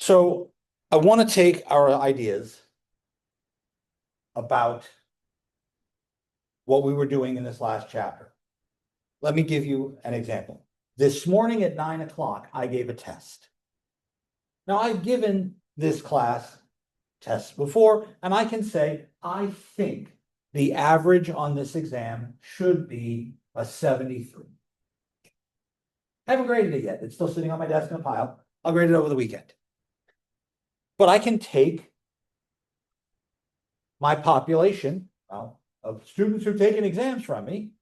So I want to take our ideas about what we were doing in this last chapter. Let me give you an example. This morning at 9 o'clock, I gave a test. Now, I've given this class tests before, and I can say, I think the average on this exam should be a 73. I haven't graded it yet. It's still sitting on my desk in a pile. I'll grade it over the weekend. But I can take my population, well, of students who've taken exams from me,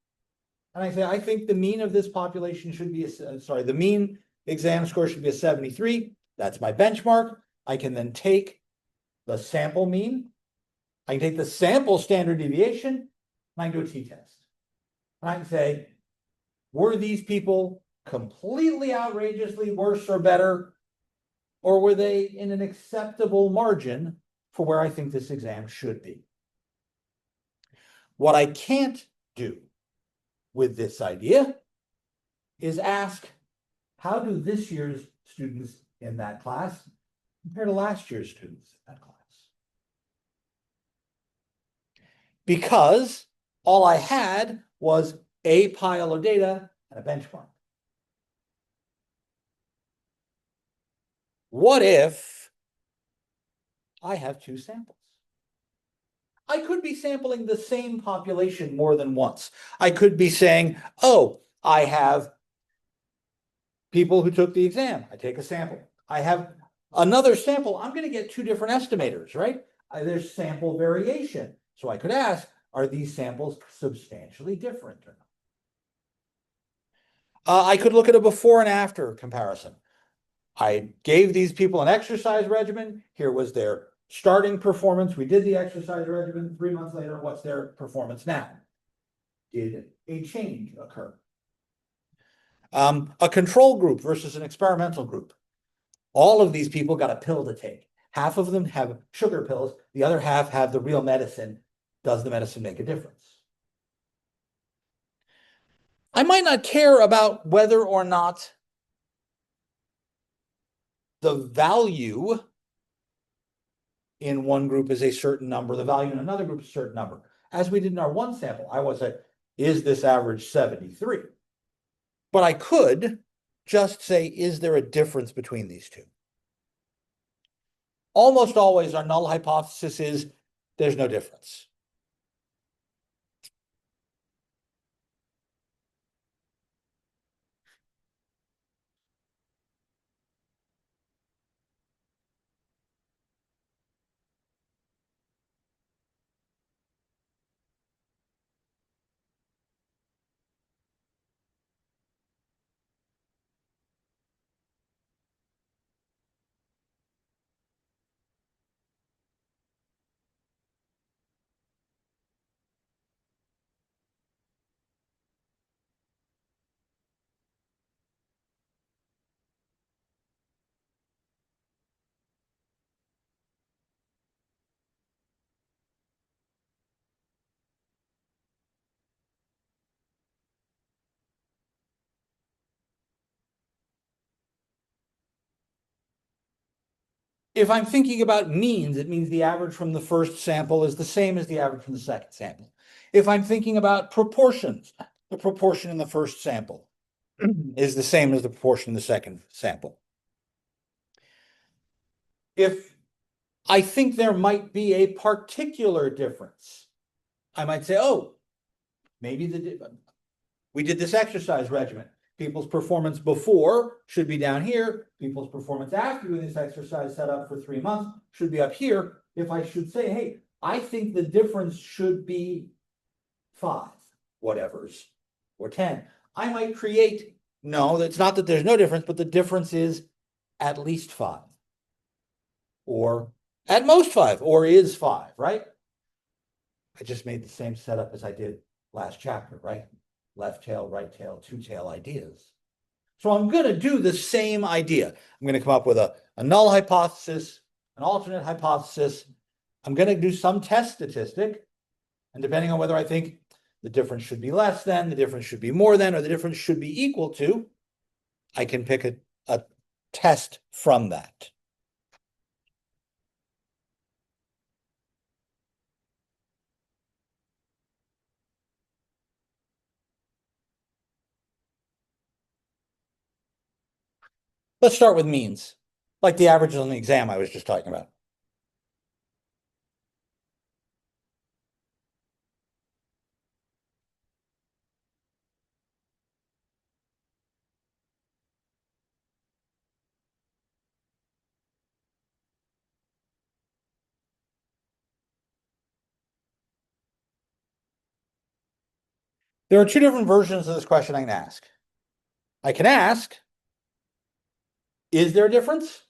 and I say, I think the mean of this population should be, the mean exam score should be a 73. That's my benchmark. I can then take the sample mean. I can take the sample standard deviation, and I can do a t-test. And I can say, were these people completely outrageously worse or better, or were they in an acceptable margin for where I think this exam should be? What I can't do with this idea is ask, how do this year's students in that class compare to last year's students in that class? Because all I had was a pile of data and a benchmark. What if I have two samples? I could be sampling the same population more than once. I could be saying, oh, I have people who took the exam. I take a sample. I have another sample. I'm going to get two different estimators, right? There's sample variation. So I could ask, are these samples substantially different or not? I could look at a before and after comparison. I gave these people an exercise regimen. Here was their starting performance. We did the exercise regimen. 3 months later, what's their performance now? Did a change occur? A control group versus an experimental group. All of these people got a pill to take. Half of them have sugar pills. The other half have the real medicine. Does the medicine make a difference? I might not care about whether or not the value in one group is a certain number, the value in another group is a certain number. As we did in our one sample, I was like, is this average 73? But I could just say, is there a difference between these two? Almost always our null hypothesis is there's no difference. If I'm thinking about means, it means the average from the first sample is the same as the average from the second sample. If I'm thinking about proportions, the proportion in the first sample is the same as the proportion in the second sample. If I think there might be a particular difference, I might say, oh, maybe we did this exercise regimen. People's performance before should be down here. People's performance after doing this exercise set up for 3 months should be up here. If I should say, hey, I think the difference should be 5 whatevers or 10, I might create, no, it's not that there's no difference, but the difference is at least 5 or at most 5 or is 5, right? I just made the same setup as I did last chapter, right? Left tail, right tail, two tail ideas. So I'm going to do the same idea. I'm going to come up with a null hypothesis, an alternate hypothesis. I'm going to do some test statistic. And depending on whether I think the difference should be less than, the difference should be more than, or the difference should be equal to, I can pick a test from that. Let's start with means, like the averages on the exam I was just talking about. There are two different versions of this question I can ask. I can ask, is there a difference?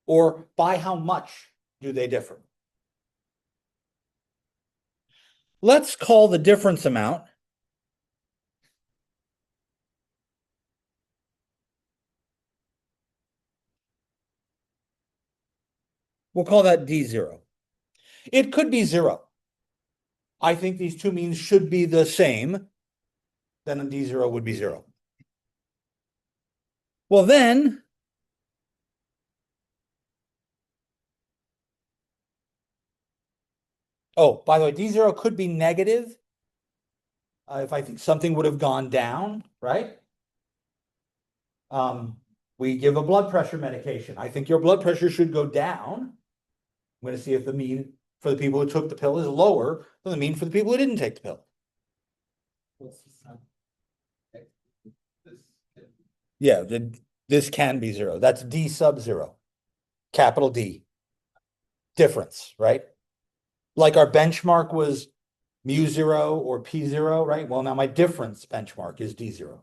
Or by how much do they differ? Let's call the difference amount we'll call that D0. It could be 0. I think these two means should be the same. Then a D0 would be 0. Well, then, oh, by the way, D0 could be negative if I think something would have gone down, right? We give a blood pressure medication. I think your blood pressure should go down. I'm going to see if the mean for the people who took the pill is lower than the mean for the people who didn't take the pill. Yeah, this can be 0. That's D sub 0, capital D. Difference, right? Like our benchmark was mu0 or p0, right? Well, now my difference benchmark is D0.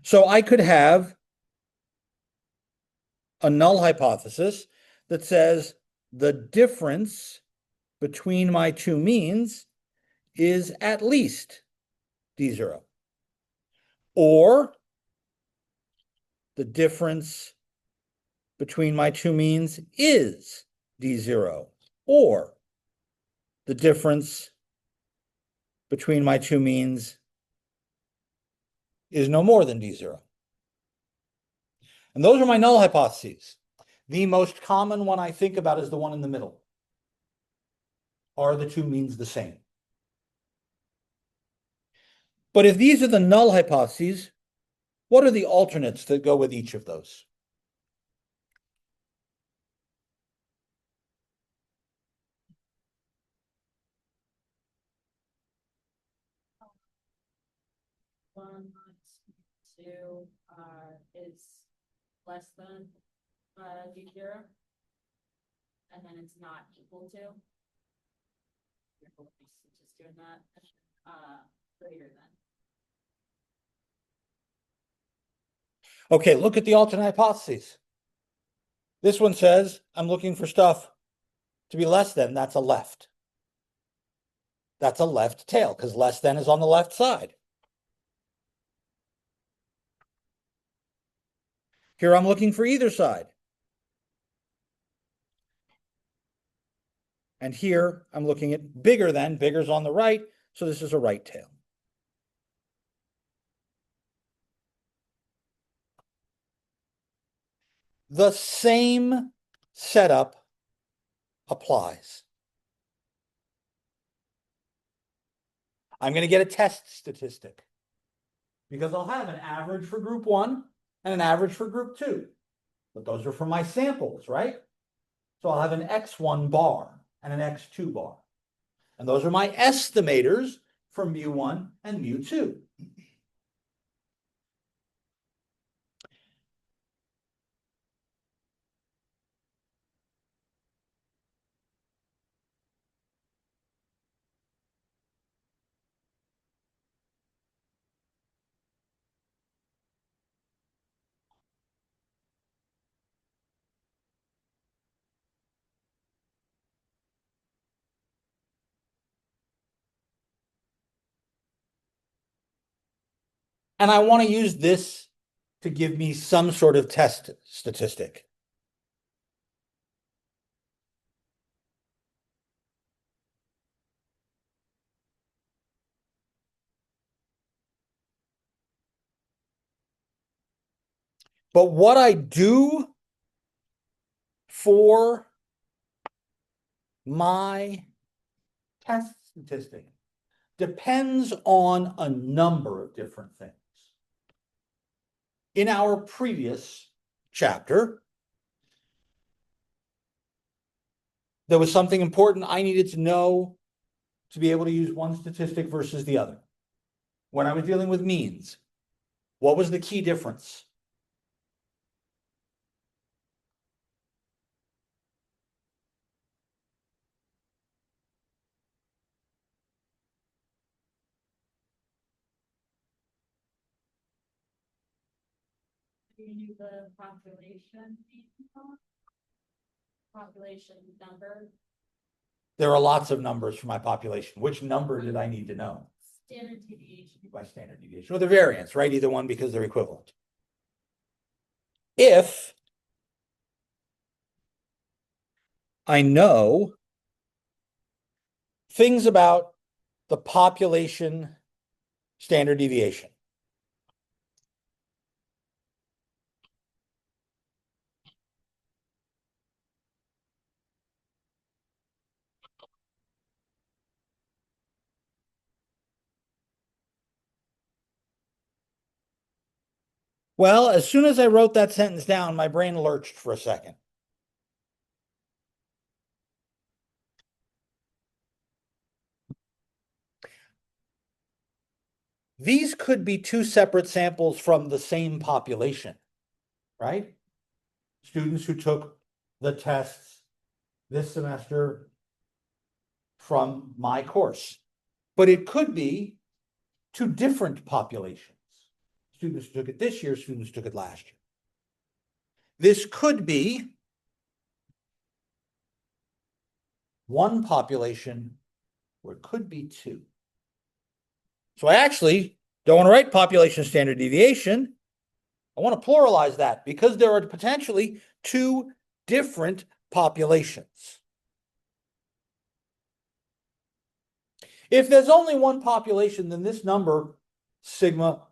So I could have a null hypothesis that says the difference between my two means is at least D0. Or the difference between my two means is D0. Or the difference between my two means is no more than D0. And those are my null hypotheses. The most common one I think about is the one in the middle. Are the two means the same? But if these are the null hypotheses, what are the alternates that go with each of those? One, two, is less than, D0. And then it's not equal to. Just doing that, greater than. Okay, look at the alternate hypotheses. This one says I'm looking for stuff to be less than. That's a left. That's a left tail because less than is on the left side. Here I'm looking for either side. And here I'm looking at bigger than. Bigger's on the right, so this is a right tail. The same setup applies. I'm going to get a test statistic because I'll have an average for group 1 and an average for group 2. But those are for my samples, right? So I'll have an X1 bar and an X2 bar. And those are my estimators for mu1 and mu2. And I want to use this to give me some sort of test statistic. But what I do for my test statistic depends on a number of different things. in our previous chapter, there was something important I needed to know to be able to use one statistic versus the other. When I was dealing with means, what was the key difference? You do the population number, There are lots of numbers for my population. Which number did I need to know? standard deviation. By standard deviation, or the variance, right? Either one, because they're equivalent. If I know things about the population standard deviation, well, as soon as I wrote that sentence down, my brain lurched for a second. These could be two separate samples from the same population, right? Students who took the tests this semester from my course. But it could be two different populations. Students took it this year, students took it last year. This could be one population, or it could be two. So I actually don't want to write population standard deviation. I want to pluralize that because there are potentially two different populations. If there's only one population, then this number, sigma,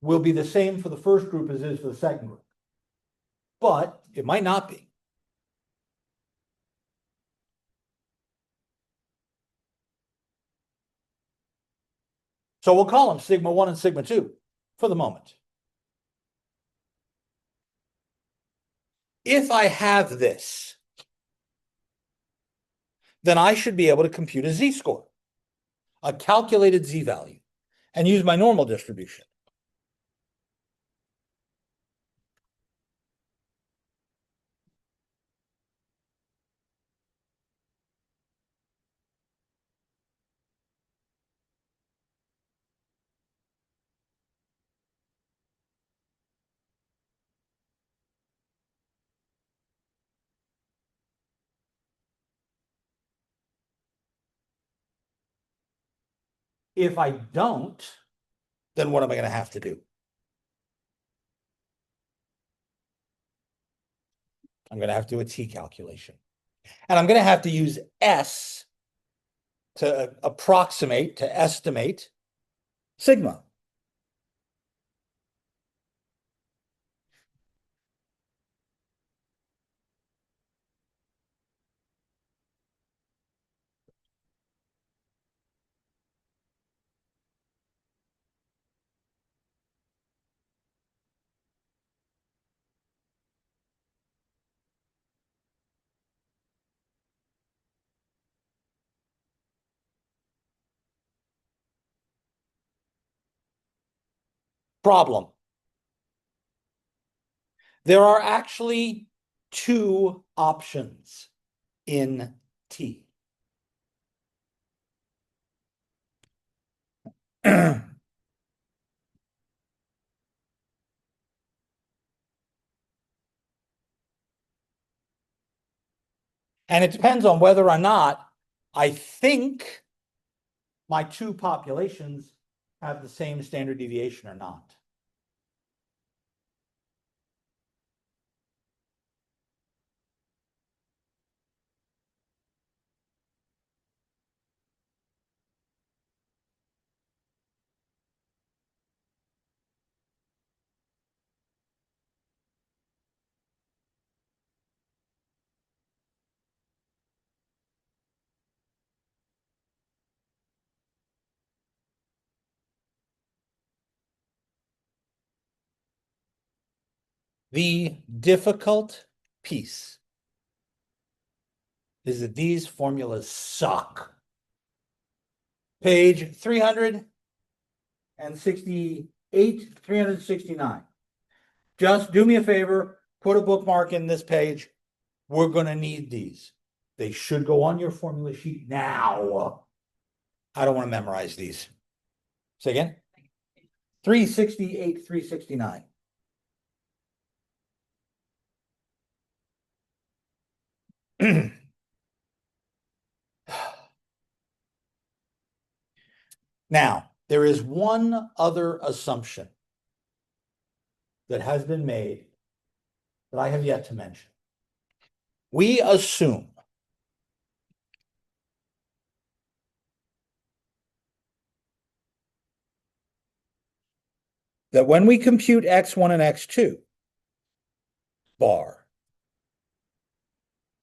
will be the same for the first group as it is for the second group. But it might not be. So we'll call them sigma 1 and sigma 2 for the moment. If I have this, then I should be able to compute a z-score, a calculated z-value, and use my normal distribution. If I don't, then what am I going to have to do? I'm going to have to do a t calculation. And I'm going to have to use S to approximate, to estimate sigma. Problem. There are actually two options in T. And it depends on whether or not I think my two populations have the same standard deviation or not. The difficult piece is that these formulas suck. Page 368, 369. Just do me a favor, put a bookmark in this page. We're going to need these. They should go on your formula sheet now. I don't want to memorize these. Say again? 368, 369. Now, there is one other assumption that has been made that I have yet to mention. We assume that when we compute x1 and x2 bar,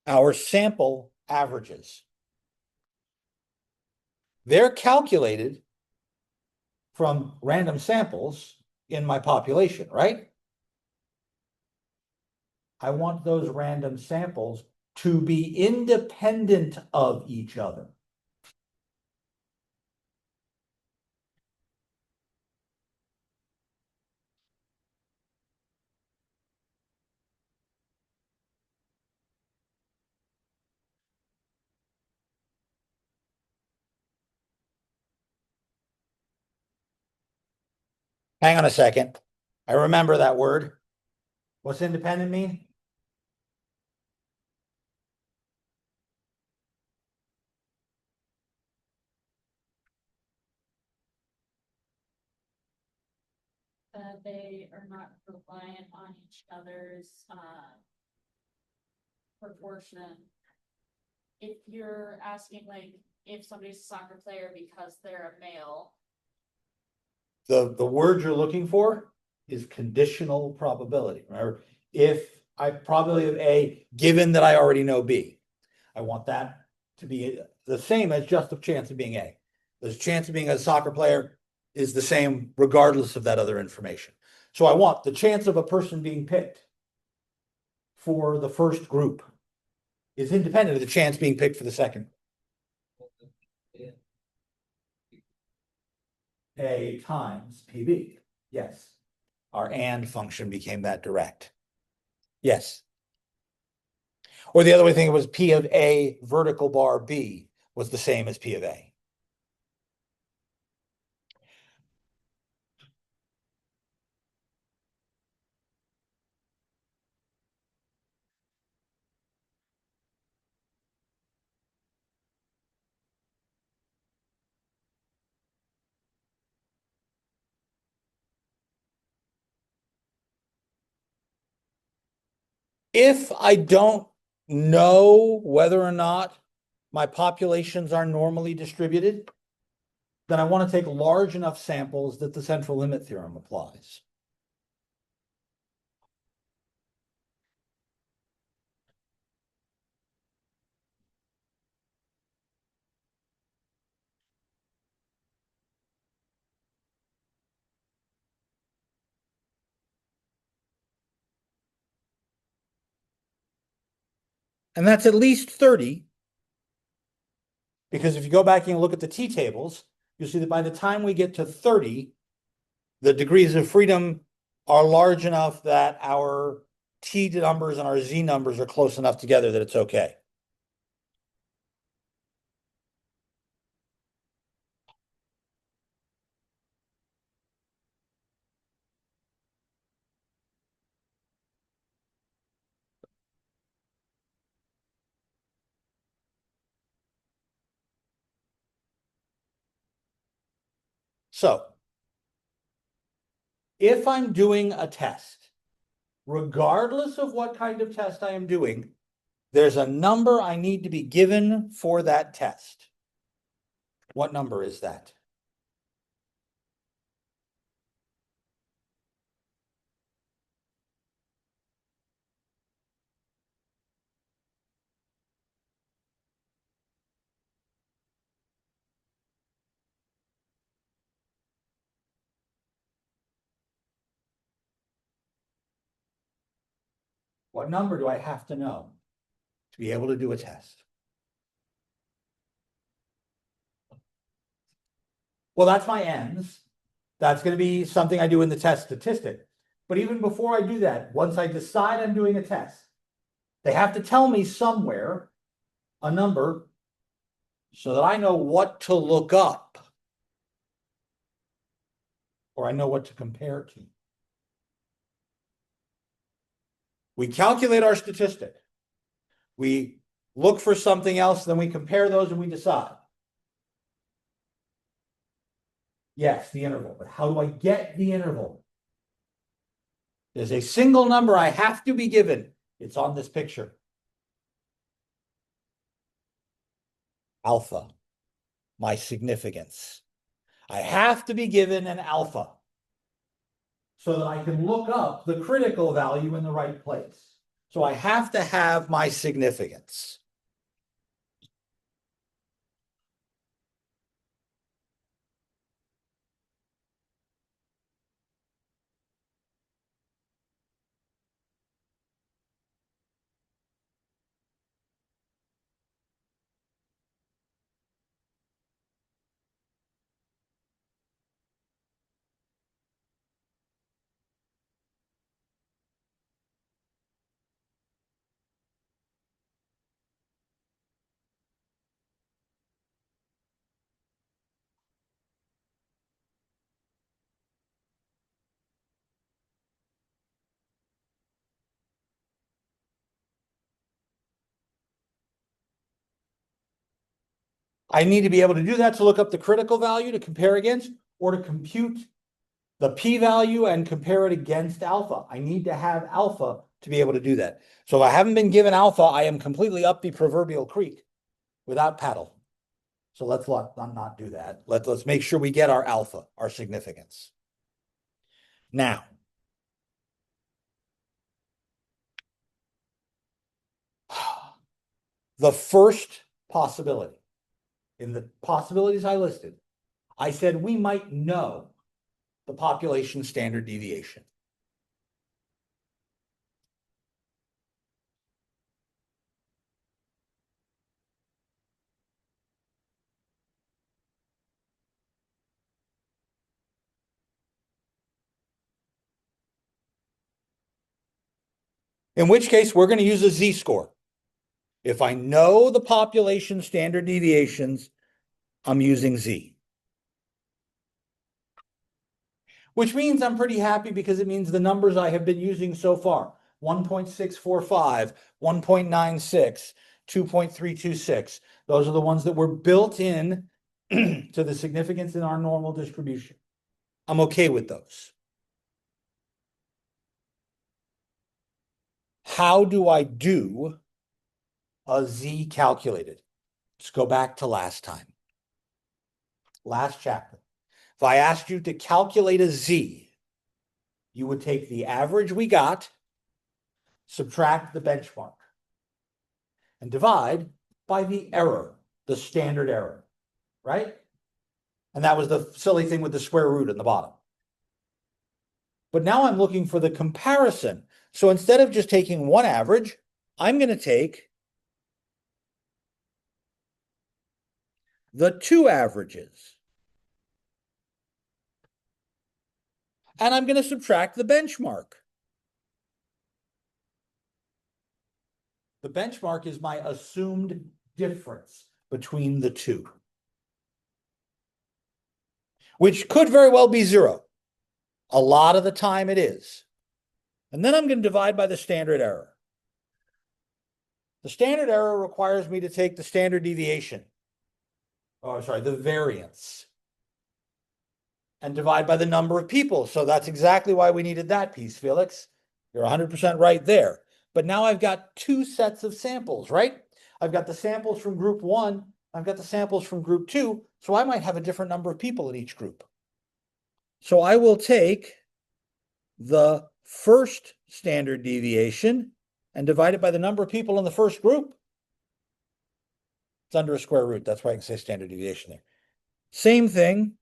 our sample averages, they're calculated from random samples in my population, right? I want those random samples to be independent of each other. Hang on a second. I remember that word. What's independent mean? They are not reliant on each other's, proportion. If you're asking like, if somebody's a soccer player because they're a male, The word you're looking for is conditional probability. Remember, if I probability of A, given that I already know B, I want that to be the same as just the chance of being A. The chance of being a soccer player is the same regardless of that other information. So I want the chance of a person being picked for the first group is independent of the chance being picked for the second. A times PB. Yes. Our and function became that direct. Yes. Or the other way to think it was P of A vertical bar B was the same as P of A. If I don't know whether or not my populations are normally distributed, then I want to take large enough samples that the central limit theorem applies. And that's at least 30. Because if you go back and look at the t tables, you'll see that by the time we get to 30, the degrees of freedom are large enough that our t numbers and our z numbers are close enough together that it's okay. So if I'm doing a test, regardless of what kind of test I am doing, there's a number I need to be given for that test. What number is that? What number do I have to know to be able to do a test? Well, that's my ends. That's going to be something I do in the test statistic. But even before I do that, once I decide I'm doing a test, they have to tell me somewhere a number so that I know what to look up or I know what to compare to. We calculate our statistic. We look for something else, then we compare those and we decide. Yes, the interval, but how do I get the interval? There's a single number I have to be given. It's on this picture. Alpha, my significance. I have to be given an alpha so that I can look up the critical value in the right place. So I have to have my significance. I need to be able to do that to look up the critical value to compare against or to compute the p-value and compare it against alpha. I need to have alpha to be able to do that. So if I haven't been given alpha, I am completely up the proverbial creek without paddle. So let's not do that. Let's make sure we get our alpha, our significance. Now, the first possibility in the possibilities I listed, I said we might know the population standard deviation. In which case, we're going to use a z-score. If I know the population standard deviations, I'm using z. Which means I'm pretty happy because it means the numbers I have been using so far, 1.645, 1.96, 2.326, those are the ones that were built in to the significance in our normal distribution. I'm okay with those. How do I do a z calculated? Let's go back to last time. Last chapter. If I asked you to calculate a z, you would take the average we got, subtract the benchmark, and divide by the error, the standard error, right? And that was the silly thing with the square root in the bottom. But now I'm looking for the comparison. So instead of just taking one average, I'm going to take the two averages. And I'm going to subtract the benchmark. The benchmark is my assumed difference between the two, which could very well be zero. A lot of the time it is. And then I'm going to divide by the standard error. The standard error requires me to take the standard deviation. Oh, sorry, the variance. And divide by the number of people. So that's exactly why we needed that piece, Felix. You're 100% right there. But now I've got two sets of samples, right? I've got the samples from group 1. I've got the samples from group 2. So I might have a different number of people in each group. So I will take the first standard deviation and divide it by the number of people in the first group. It's under a square root. That's why I can say standard deviation there. Same thing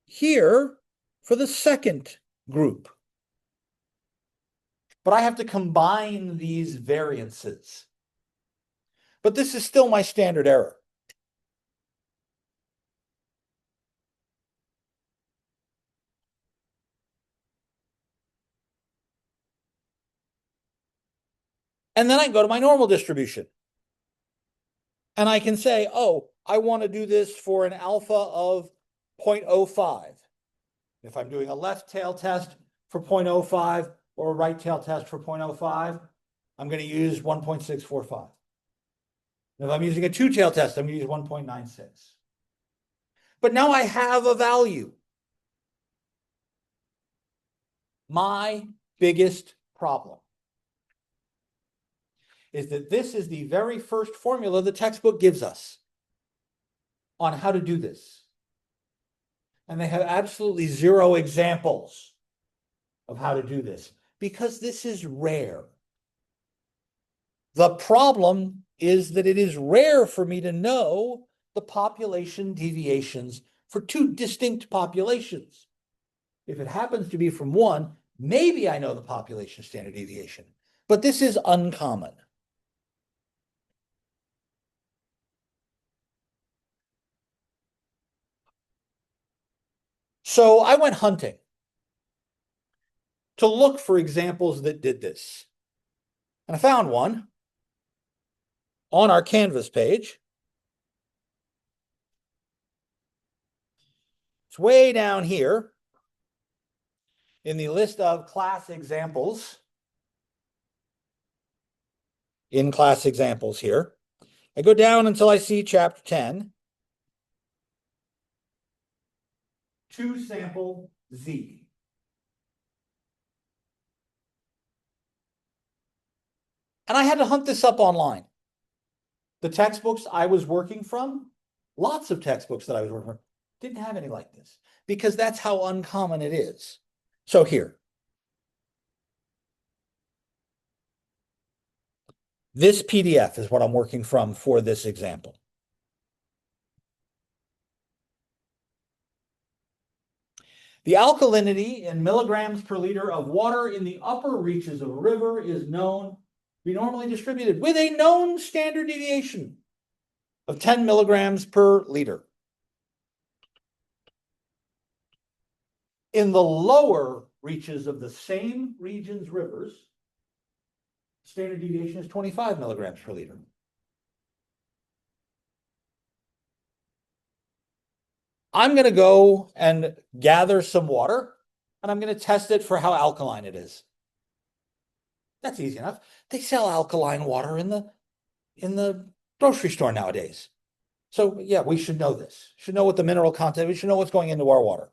here for the second group. but I have to combine these variances. But this is still my standard error. And then I go to my normal distribution. And I can say, oh, I want to do this for an alpha of 0.05. If I'm doing a left tail test for 0.05 or a right tail test for 0.05, I'm going to use 1.645. If I'm using a two tail test, I'm going to use 1.96. But now I have a value. My biggest problem is that this is the very first formula the textbook gives us on how to do this. And they have absolutely zero examples of how to do this because this is rare. The problem is that it is rare for me to know the population deviations for two distinct populations. If it happens to be from one, maybe I know the population standard deviation, but this is uncommon. So I went hunting to look for examples that did this. And I found one on our Canvas page. It's way down here in the list of class examples. In class examples here. I go down until I see chapter 10. 2 sample Z. And I had to hunt this up online. The textbooks I was working from, lots of textbooks that I was working from, didn't have any like this because that's how uncommon it is. So here. This PDF is what I'm working from for this example. The alkalinity in milligrams per liter of water in the upper reaches of a river is known to be normally distributed with a known standard deviation of 10 milligrams per liter. In the lower reaches of the same region's rivers, standard deviation is 25 milligrams per liter. I'm going to go and gather some water, and I'm going to test it for how alkaline it is. That's easy enough. They sell alkaline water in the grocery store nowadays. So yeah, we should know this. Should know what the mineral content, we should know what's going into our water.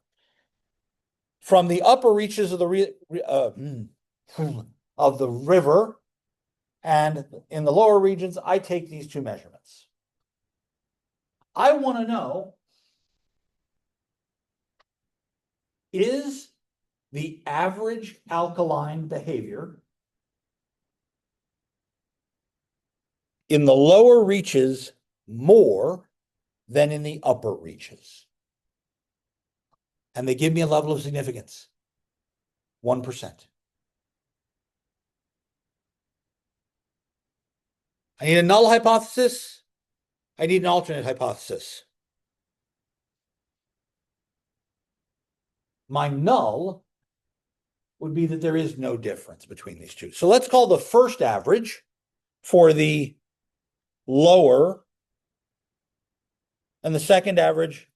From the upper reaches of the river and in the lower regions, I take these two measurements. I want to know, is the average alkaline behavior in the lower reaches more than in the upper reaches? And they give me a level of significance, 1%. I need a null hypothesis. I need an alternate hypothesis. My null would be that there is no difference between these two. So let's call the first average for the lower and the second average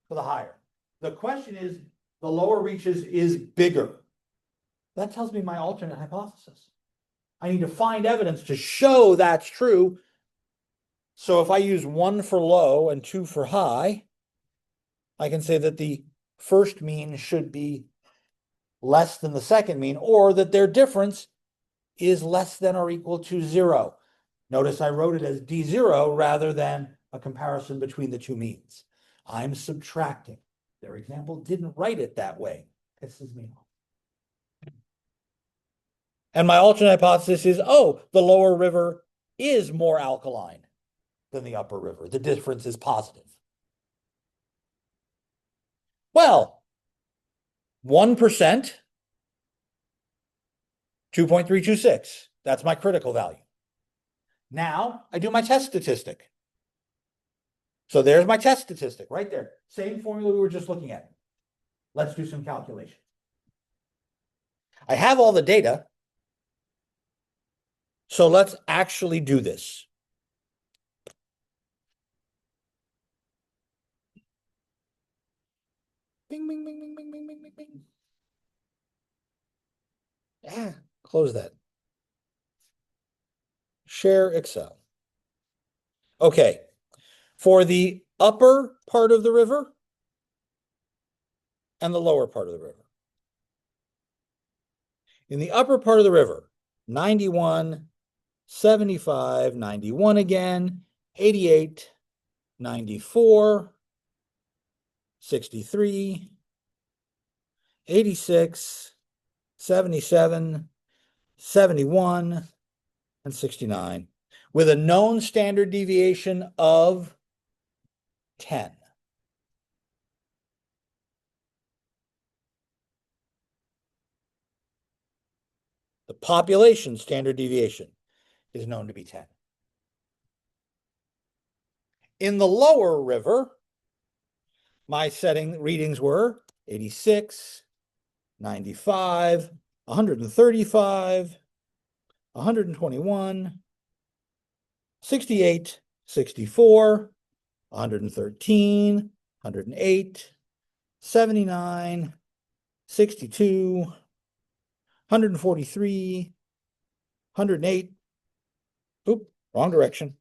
for the higher. The question is, the lower reaches is bigger. That tells me my alternate hypothesis. I need to find evidence to show that's true. So if I use 1 for low and 2 for high, I can say that the first mean should be less than the second mean, or that their difference is less than or equal to 0. Notice I wrote it as D0 rather than a comparison between the two means. I'm subtracting. Their example didn't write it that way. Pisses me off. And my alternate hypothesis is, oh, the lower river is more alkaline than the upper river. The difference is positive. Well, 1% 2.326. That's my critical value. Now I do my test statistic. So there's my test statistic right there. Same formula we were just looking at. Let's do some calculations. I have all the data. So let's actually do this. Bing, bing, bing, bing, bing, bing, bing, bing, bing. Yeah, close that. Share Excel. Okay. For the upper part of the river and the lower part of the river. In the upper part of the river, 91, 75, 91 again, 88, 94, 63, 86, 77, 71, and 69, with a known standard deviation of 10. The population standard deviation is known to be 10. In the lower river, my setting readings were 86, 95, 135, 121, 68, 64, 113, 108, 79, 62, 143, 108. Oop, wrong direction.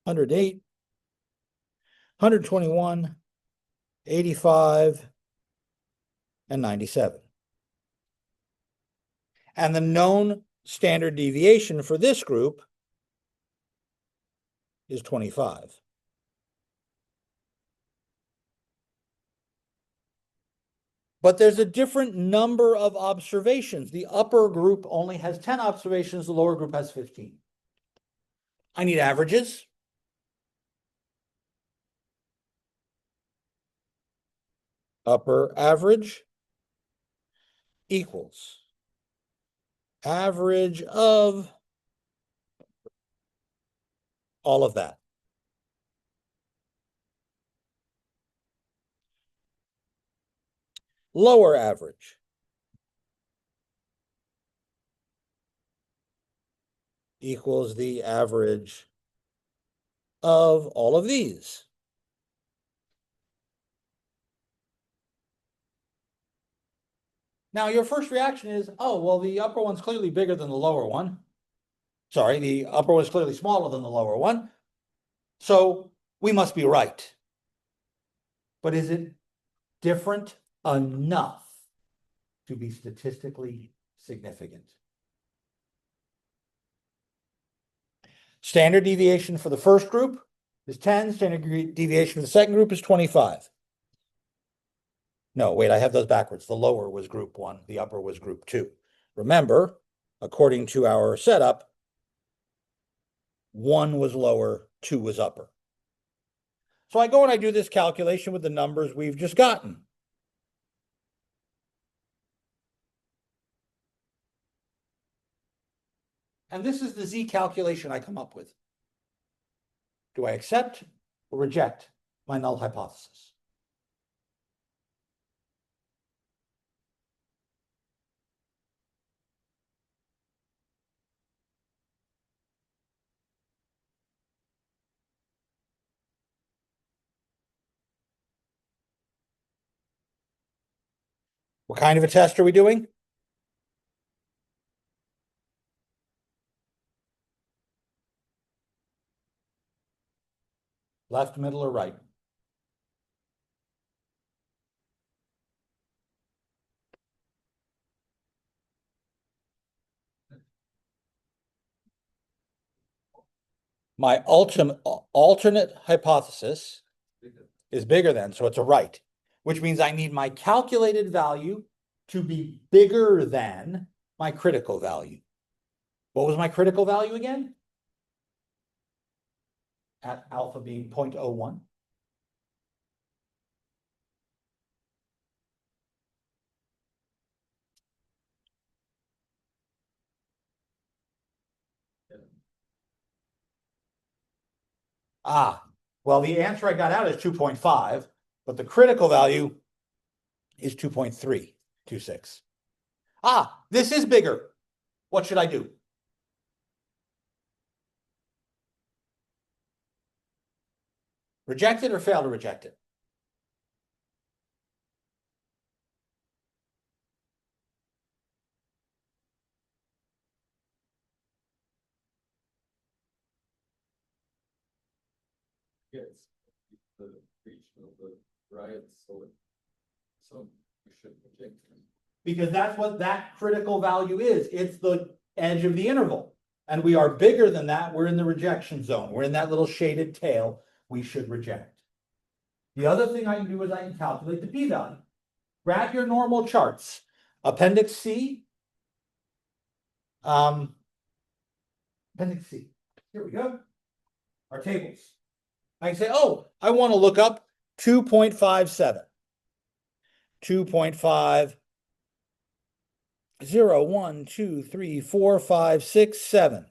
108, 121, 85, and 97. And the known standard deviation for this group is 25. But there's a different number of observations. The upper group only has 10 observations, the lower group has 15. I need averages. Upper average equals average of all of that. Lower average equals the average of all of these. Now, your first reaction is, oh, well, the upper one's clearly bigger than the lower one. Sorry, the upper one's clearly smaller than the lower one. So we must be right. But is it different enough to be statistically significant? Standard deviation for the first group is 10. Standard deviation for the second group is 25. No, wait, I have those backwards. The lower was group 1. The upper was group 2. Remember, according to our setup, 1 was lower, 2 was upper. So I go and I do this calculation with the numbers we've just gotten. And this is the Z calculation I come up with. Do I accept or reject my null hypothesis? What kind of a test are we doing? Left, middle, or right? My alternate hypothesis is bigger than, so it's a right, which means I need my calculated value to be bigger than my critical value. What was my critical value again? At alpha being 0.01. Well, the answer I got out is 2.5, but the critical value is 2.326. This is bigger. What should I do? Reject it or fail to reject it? Yes, the reach of the riots, so we should reject them. Because that's what that critical value is. It's the edge of the interval. And we are bigger than that. We're in the rejection zone. We're in that little shaded tail. We should reject. The other thing I can do is I can calculate the p-value. Grab your normal charts. Appendix C. Appendix C. Here we go. Our tables. I can say, oh, I want to look up 2.57. 2.5, 0, 1, 2, 3, 4, 5, 6, 7.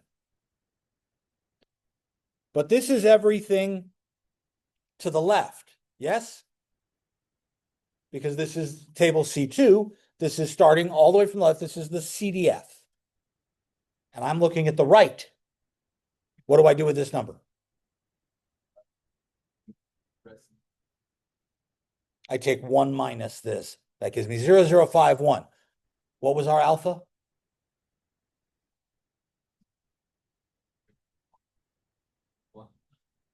But this is everything to the left, yes? Because this is table C2. This is starting all the way from the left. This is the CDF. And I'm looking at the right. What do I do with this number? I take 1 minus this. That gives me 0.0051. What was our alpha?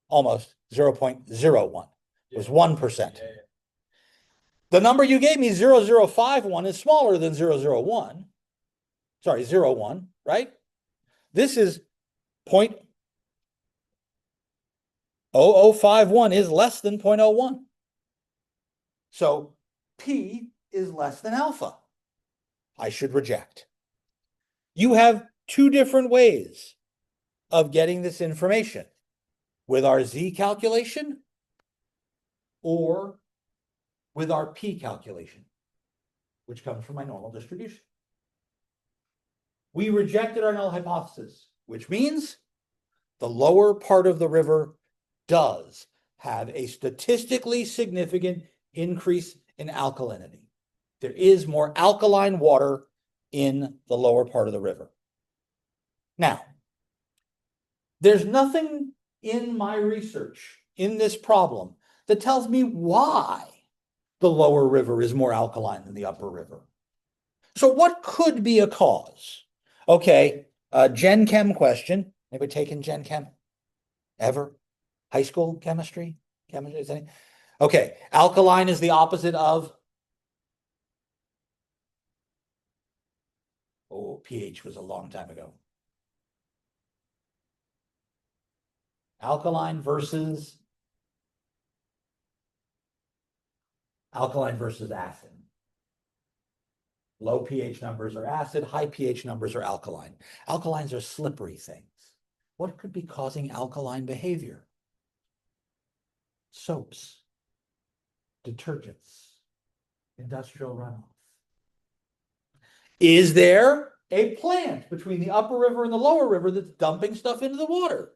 Almost 0.01. It was 1%. The number you gave me, 0.0051, is smaller than 0.001. Sorry, 0.01, right? This is 0.0051 is less than 0.01. So P is less than alpha. I should reject. You have two different ways of getting this information, with our Z calculation or with our P calculation, which comes from my normal distribution. We rejected our null hypothesis, which means the lower part of the river does have a statistically significant increase in alkalinity. There is more alkaline water in the lower part of the river. Now, there's nothing in my research in this problem that tells me why the lower river is more alkaline than the upper river. So what could be a cause? Okay, Gen Chem question. Anybody taken Gen Chem? Ever? High school chemistry? Chemistry? Okay, alkaline is the opposite of? Oh, pH was a long time ago. Alkaline versus acid. Low pH numbers are acid, high pH numbers are alkaline. Alkalines are slippery things. What could be causing alkaline behavior? Soaps, detergents, industrial runoff. Is there a plant between the upper river and the lower river that's dumping stuff into the water?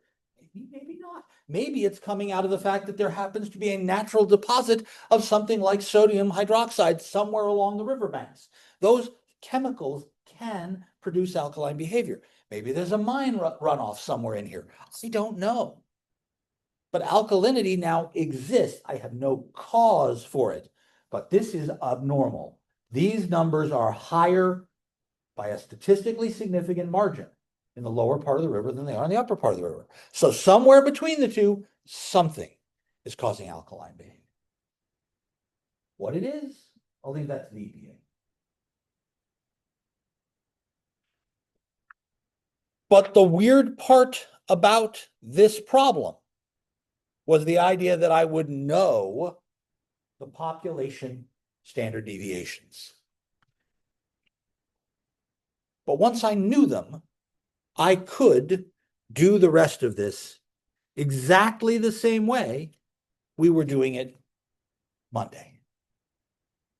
Maybe not. Maybe it's coming out of the fact that there happens to be a natural deposit of something like sodium hydroxide somewhere along the riverbanks. Those chemicals can produce alkaline behavior. Maybe there's a mine runoff somewhere in here. I don't know. But alkalinity now exists. I have no cause for it, but this is abnormal. These numbers are higher by a statistically significant margin in the lower part of the river than they are in the upper part of the river. So somewhere between the two, something is causing alkaline behavior. What it is, I'll leave that to the EPA. But the weird part about this problem was the idea that I would know the population standard deviations. But once I knew them, I could do the rest of this exactly the same way we were doing it Monday,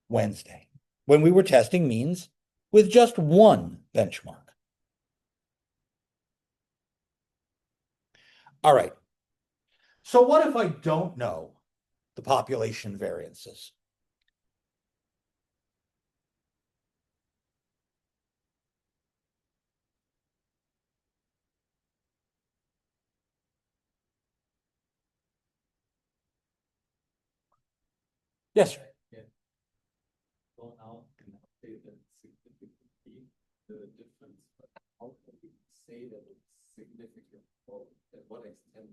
Wednesday, when we were testing means with just one benchmark. All right. So what if I don't know the population variances? Yes, sir. Yeah. So now can I say that significantly the difference, but how can we say that it's significant or at what extent?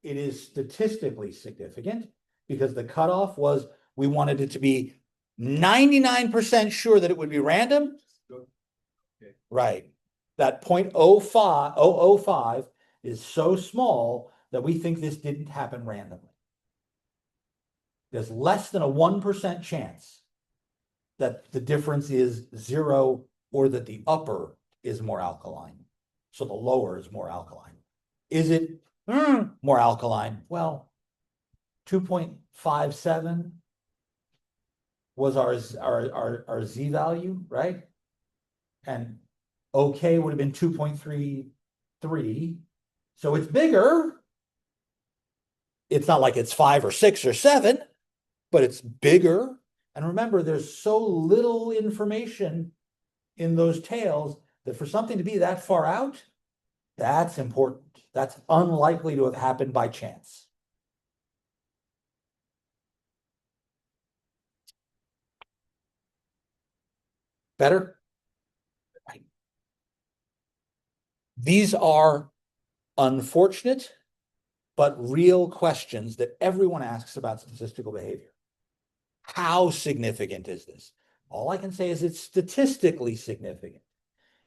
It is statistically significant because the cutoff was we wanted it to be 99% sure that it would be random. Good. Okay. Right. That 0.05 is so small that we think this didn't happen randomly. There's less than a 1% chance that the difference is zero or that the upper is more alkaline. So the lower is more alkaline. Is it more alkaline? Well, 2.57 was our Z value, right? And OK would have been 2.33. So it's bigger. It's not like it's 5 or 6 or 7, but it's bigger. And remember, there's so little information in those tails that for something to be that far out, that's important. That's unlikely to have happened by chance. Better? Right. These are unfortunate, but real questions that everyone asks about statistical behavior. How significant is this? All I can say is it's statistically significant.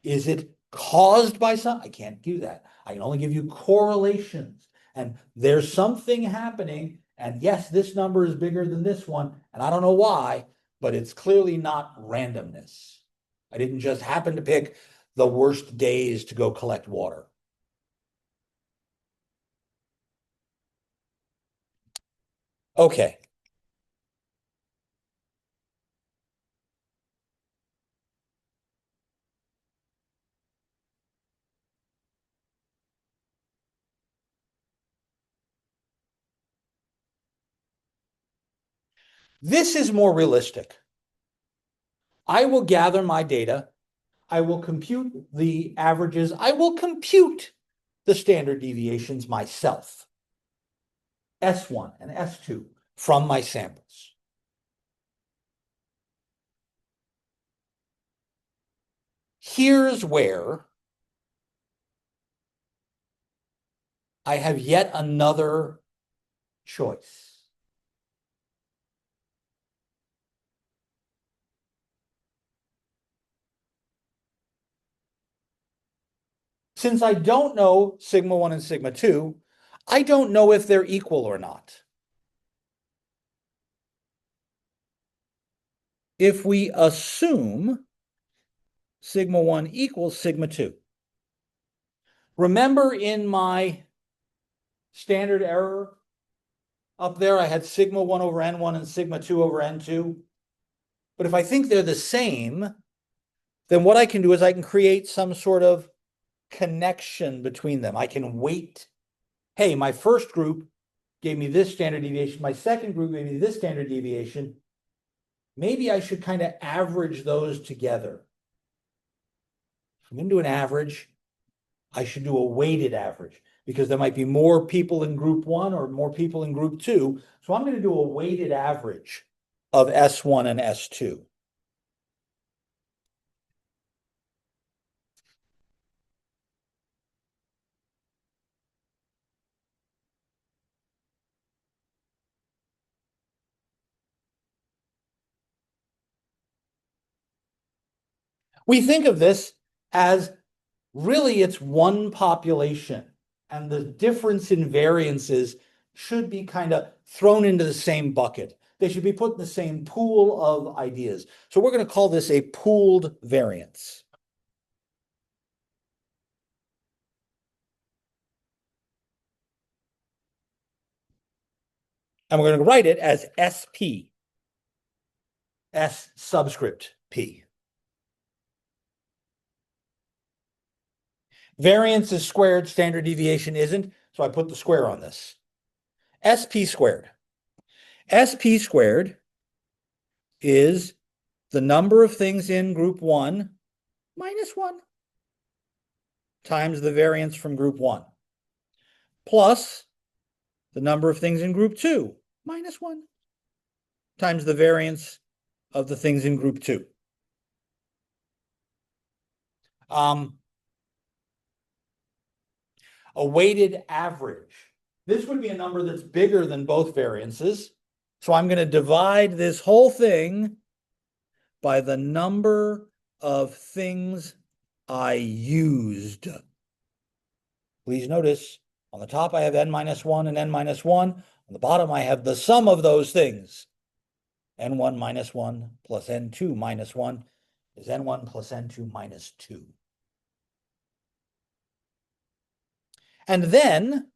Is it caused by some? I can't do that. I can only give you correlations. And there's something happening. And yes, this number is bigger than this one. And I don't know why, but it's clearly not randomness. I didn't just happen to pick the worst days to go collect water. Okay. This is more realistic. I will gather my data. I will compute the averages. I will compute the standard deviations myself, S1 and S2, from my samples. Here's where I have yet another choice. Since I don't know sigma 1 and sigma 2, I don't know if they're equal or not. If we assume sigma 1 equals sigma 2, remember in my standard error up there, I had sigma 1 over n1 and sigma 2 over n2. But if I think they're the same, then what I can do is I can create some sort of connection between them. I can weight, hey, my first group gave me this standard deviation. My second group gave me this standard deviation. Maybe I should kind of average those together. If I'm going to do an average, I should do a weighted average because there might be more people in group 1 or more people in group 2. So I'm going to do a weighted average of S1 and S2. We think of this as really it's one population, and the difference in variances should be kind of thrown into the same bucket. They should be put in the same pool of ideas. So we're going to call this a pooled variance. And we're going to write it as SP, S subscript P. Variance is squared, standard deviation isn't, so I put the square on this. SP squared. SP squared is the number of things in group 1 minus 1 times the variance from group 1 plus the number of things in group 2 minus 1 times the variance of the things in group 2. A weighted average. This would be a number that's bigger than both variances. So I'm going to divide this whole thing by the number of things I used. Please notice on the top I have n minus 1 and n minus 1. On the bottom I have the sum of those things. n1 minus 1 plus n2 minus 1 is n1 plus n2 minus 2. And then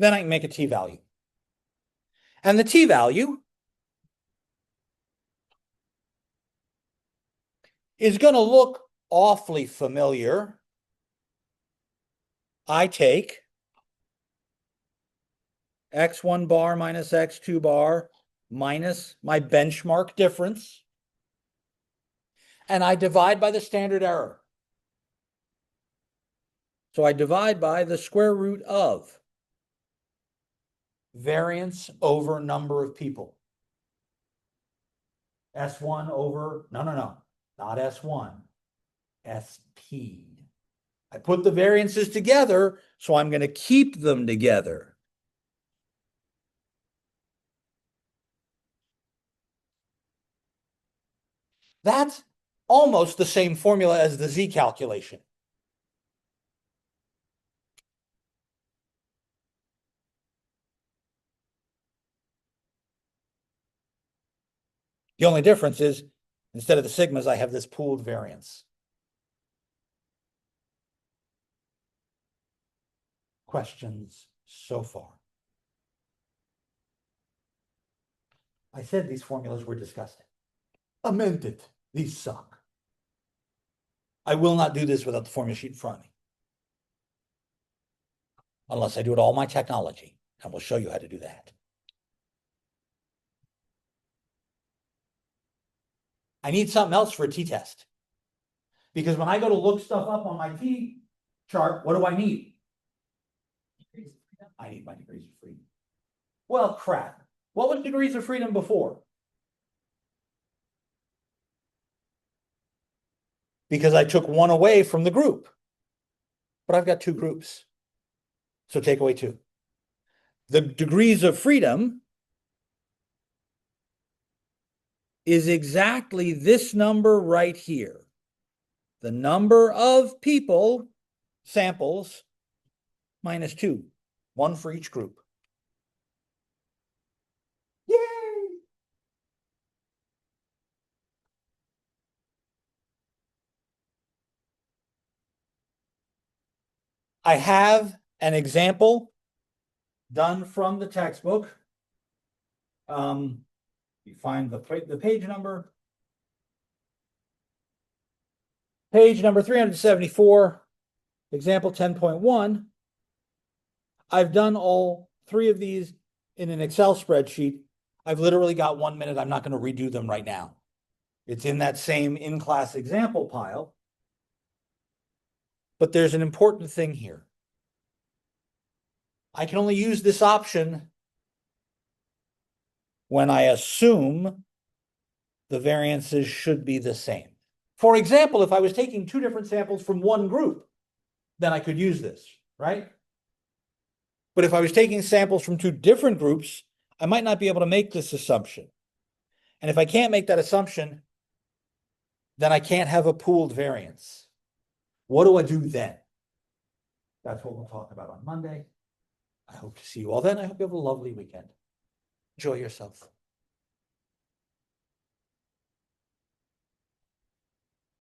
I can make a t-value. And the t-value is going to look awfully familiar. I take x1 bar minus x2 bar minus my benchmark difference, and I divide by the standard error. So I divide by the square root of variance over number of people. S1 over, no, not S1, SP. I put the variances together, so I'm going to keep them together. That's almost the same formula as the Z calculation. The only difference is, instead of the sigmas, I have this pooled variance. Questions so far? I said these formulas were disgusting. Amend it. These suck. I will not do this without the formula sheet in front of me. Unless I do it all my technology, and we'll show you how to do that. I need something else for a t-test. Because when I go to look stuff up on my t-chart, what do I need? I need my degrees of freedom. Well, crap. What was degrees of freedom before? Because I took one away from the group. But I've got two groups. So take away 2. The degrees of freedom is exactly this number right here. The number of people, samples, minus 2. 1 for each group. Yay! I have an example done from the textbook. You find the page number. Page number 374, example 10.1. I've done all 3 of these in an Excel spreadsheet. I've literally got 1 minute. I'm not going to redo them right now. It's in that same in-class example pile. But there's an important thing here. I can only use this option when I assume the variances should be the same. For example, if I was taking 2 different samples from one group, then I could use this, right? But if I was taking samples from 2 different groups, I might not be able to make this assumption. And if I can't make that assumption, then I can't have a pooled variance. What do I do then? That's what we'll talk about on Monday. I hope to see you all then. I hope you have a lovely weekend. Enjoy yourself.